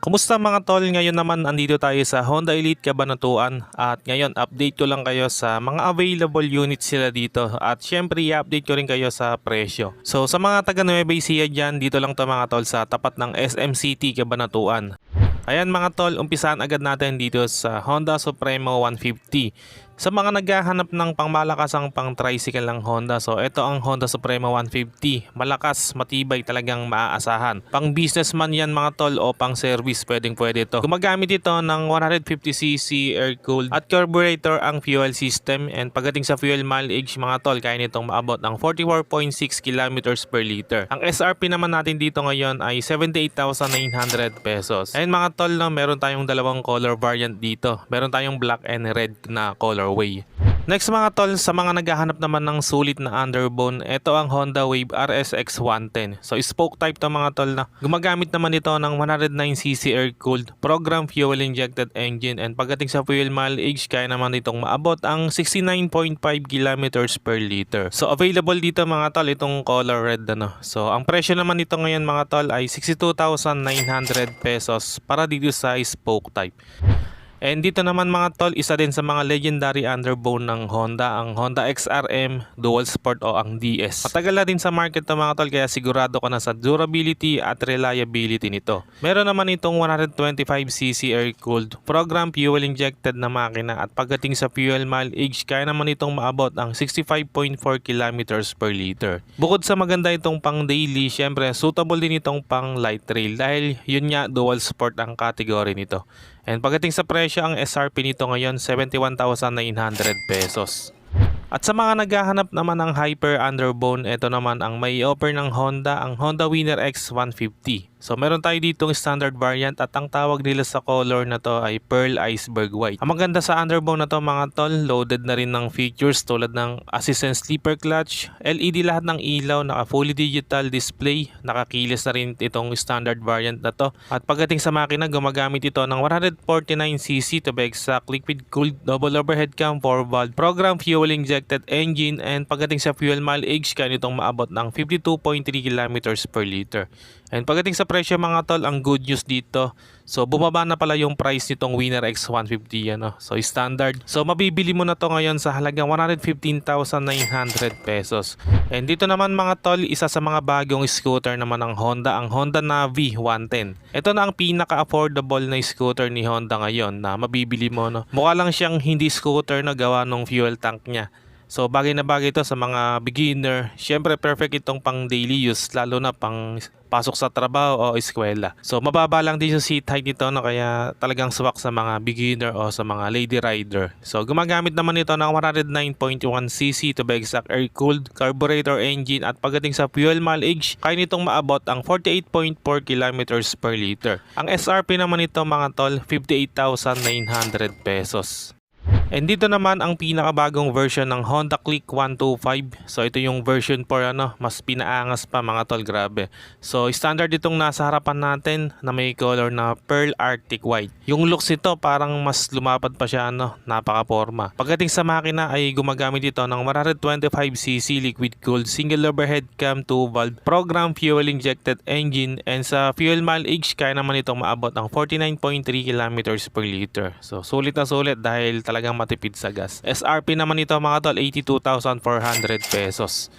Kumusta mga tol? Ngayon naman andito tayo sa Honda Elite Cabanatuan at ngayon update ko lang kayo sa mga available units sila dito at syempre i-update ko rin kayo sa presyo. So sa mga taga Nueva Ecija dyan, dito lang to mga tol sa tapat ng SM City Cabanatuan. Ayan mga tol, umpisahan agad natin dito sa Honda Supremo 150. Sa mga naghahanap ng pangmalakasang pang tricycle ng Honda, so ito ang Honda Supremo 150. Malakas, matibay, talagang maaasahan. Pang businessman yan mga tol o pang service, pwedeng pwede ito. Gumagamit ito ng 150cc air-cooled at carburetor ang fuel system, and pagdating sa fuel mileage mga tol, kaya nitong maabot ng 44.6 kilometers per liter. Ang SRP naman natin dito ngayon ay 78,900 pesos. Ayun mga tol, no, meron tayong dalawang color variant dito. Meron tayong black and red na colorway. Next mga tol, sa mga naghahanap naman ng sulit na underbone, ito ang Honda Wave RSX 110. So spoke type to mga tol na. Gumagamit naman ito ng 109cc air-cooled program fuel injected engine, and pagdating sa fuel mileage, kaya naman itong maabot ang 69.5 kilometers per liter. So available dito mga tol itong color red ano. So ang presyo naman nito ngayon mga tol ay 62,900 pesos para dito sa spoke type. And dito naman mga tol, isa din sa mga legendary underbone ng Honda, ang Honda XRM Dual Sport o ang DS. Matagal na din sa market to mga tol, kaya sigurado ka na sa durability at reliability nito. Meron naman itong 125cc air-cooled program fuel injected na makina, at pagdating sa fuel mileage, kaya naman itong maabot ang 65.4 kilometers per liter. Bukod sa maganda itong pang daily, syempre suitable din itong pang light trail dahil yun nga dual sport ang category nito. And pagdating sa presyo, ang SRP nito ngayon 71,900 pesos. At sa mga naghahanap naman ng hyper underbone, ito naman ang may offer ng Honda, ang Honda Winner X 150. So meron tayo ditong standard variant at ang tawag nila sa color na to ay Pearl Iceberg White. Ang maganda sa underbone na to mga tol, loaded na rin ng features tulad ng assistant sleeper clutch, LED lahat ng ilaw, naka fully digital display, nakakilis na rin itong standard variant na to. At pagdating sa makina, gumagamit ito ng 149cc to be exact, liquid cooled double overhead cam 4-valve program fuel injected engine, and pagdating sa fuel mileage, kaya nitong maabot ng 52.3 kilometers per liter. And pagdating sa presyo mga tol, ang good news dito, so bumaba na pala yung price nitong Winner X 150 ano. So standard. So mabibili mo na to ngayon sa halagang 115,900 pesos. And dito naman mga tol, isa sa mga bagong scooter naman ng Honda, ang Honda Navi 110. Ito na ang pinaka-affordable na scooter ni Honda ngayon na mabibili mo no. Mukha lang siyang hindi scooter na gawa ng fuel tank niya. So bagay na bagay ito sa mga beginner. Syempre perfect itong pang daily use, lalo na pang pasok sa trabaho o eskwela. So mababa lang din yung seat height nito no, kaya talagang swak sa mga beginner o sa mga lady rider. So gumagamit naman ito ng 109.1cc to be exact air-cooled carburetor engine, at pagdating sa fuel mileage, kaya nitong maabot ang 48.4 kilometers per liter. Ang SRP naman nito mga tol, 58,900 pesos. And dito naman ang pinakabagong version ng Honda Click 125. So ito yung version 4 ano, mas pinaangas pa mga tol, grabe. So standard itong nasa harapan natin na may color na Pearl Arctic White. Yung looks nito parang mas lumapad pa siya ano, napaka-forma. Pagdating sa makina ay gumagamit ito ng 125cc liquid cooled single overhead cam 2-valve program fuel injected engine, and sa fuel mileage, kaya naman itong maabot ng 49.3 kilometers per liter. So sulit na sulit dahil talagang matipid sa gas. SRP naman ito mga tol, 82,400 pesos.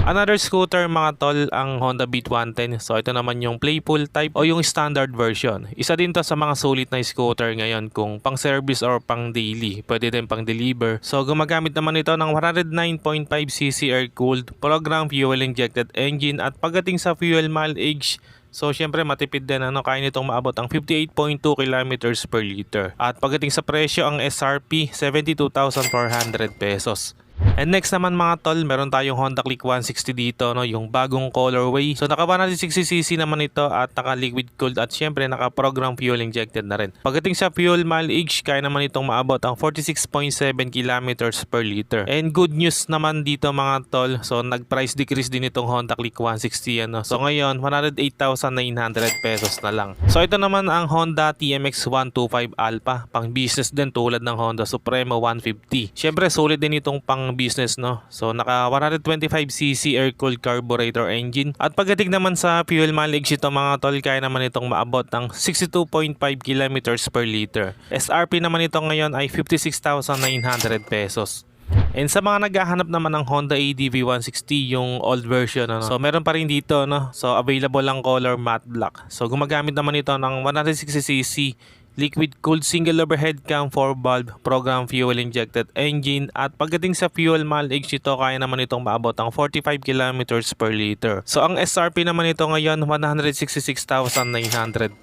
Another scooter mga tol, ang Honda Beat 110. So ito naman yung playful type o yung standard version. Isa din to sa mga sulit na scooter ngayon kung pang service or pang daily. Pwede din pang deliver. So gumagamit naman ito ng 109.5cc air-cooled program fuel injected engine, at pagdating sa fuel mileage, so syempre matipid din ano, kaya nitong maabot ang 58.2 kilometers per liter. At pagdating sa presyo, ang SRP 72,400 pesos. And next naman mga tol, meron tayong Honda Click 160 dito no, yung bagong colorway. So naka 160cc naman ito at naka liquid cooled, at syempre naka program fuel injected na rin. Pagdating sa fuel mileage, kaya naman itong maabot ang 46.7 kilometers per liter. And good news naman dito mga tol, so nag price decrease din itong Honda Click 160 ano. So ngayon 108,900 pesos na lang. So ito naman ang Honda TMX 125 Alpha, pang business din tulad ng Honda Supremo 150. Syempre sulit din itong pang pang business, no? So naka 125cc air-cooled carburetor engine. At pagdating naman sa fuel mileage ito mga tol, kaya naman itong maabot ng 62.5 kilometers per liter. SRP naman ito ngayon ay 56,900 pesos. And sa mga naghahanap naman ng Honda ADV 160, yung old version, ano? So meron pa rin dito, no? So available lang color matte black. So gumagamit naman ito ng 160cc liquid cooled single overhead cam 4 valve program fuel injected engine. At pagdating sa fuel mileage ito, kaya naman itong maabot ng 45 kilometers per liter. So ang SRP naman ito ngayon 166,900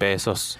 pesos.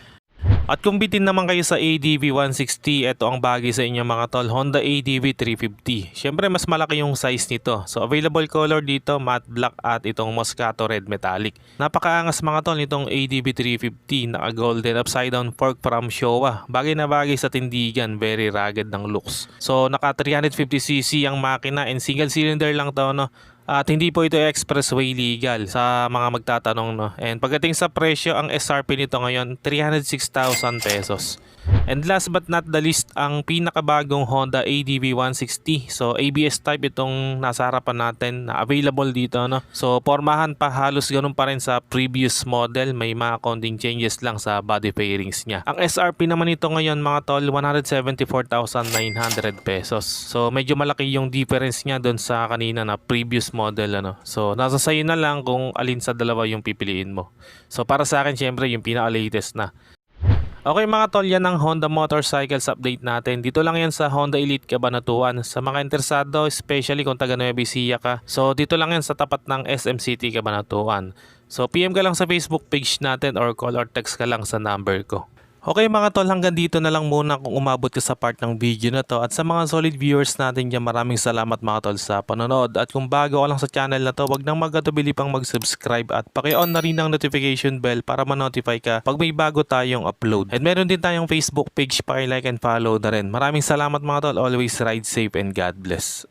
At kung bitin naman kayo sa ADV 160, ito ang bagay sa inyo mga tol, Honda ADV 350. Syempre mas malaki yung size nito. So available color dito, matte black at itong Moscato red metallic. Napakaangas mga tol nitong ADV 350, naka golden upside down fork from Showa. Bagay na bagay sa tindigan, very rugged ng looks. So naka 350cc ang makina and single cylinder lang to, no? At hindi po ito expressway legal sa mga magtatanong, no. And pagdating sa presyo, ang SRP nito ngayon 306,000 pesos. And last but not the least, ang pinakabagong Honda ADV 160. So ABS type itong nasa harapan natin na available dito, no. So pormahan pa, halos ganun pa rin sa previous model, may mga konting changes lang sa body fairings niya. Ang SRP naman ito ngayon mga tol 174,900 pesos. So medyo malaki yung difference niya doon sa kanina na previous model, ano. So nasa sayo na lang kung alin sa dalawa yung pipiliin mo. So para sa akin syempre yung pinaka-latest na. Okay mga tol, yan ang Honda Motorcycles update natin. Dito lang yan sa Honda Elite Cabanatuan. Sa mga interesado, especially kung taga Nueva Ecija ka, so dito lang yan sa tapat ng SM City Cabanatuan. So PM ka lang sa Facebook page natin or call or text ka lang sa number ko. Okay mga tol, hanggang dito na lang muna kung umabot ka sa part ng video na to. At sa mga solid viewers natin dyan, maraming salamat mga tol sa panonood. At kung bago ka lang sa channel na to, wag nang magkatubili pang mag-subscribe at paki-on na rin ang notification bell para ma-notify ka pag may bago tayong upload. And meron din tayong Facebook page, paki-like and follow na rin. Maraming salamat mga tol, always ride safe and God bless.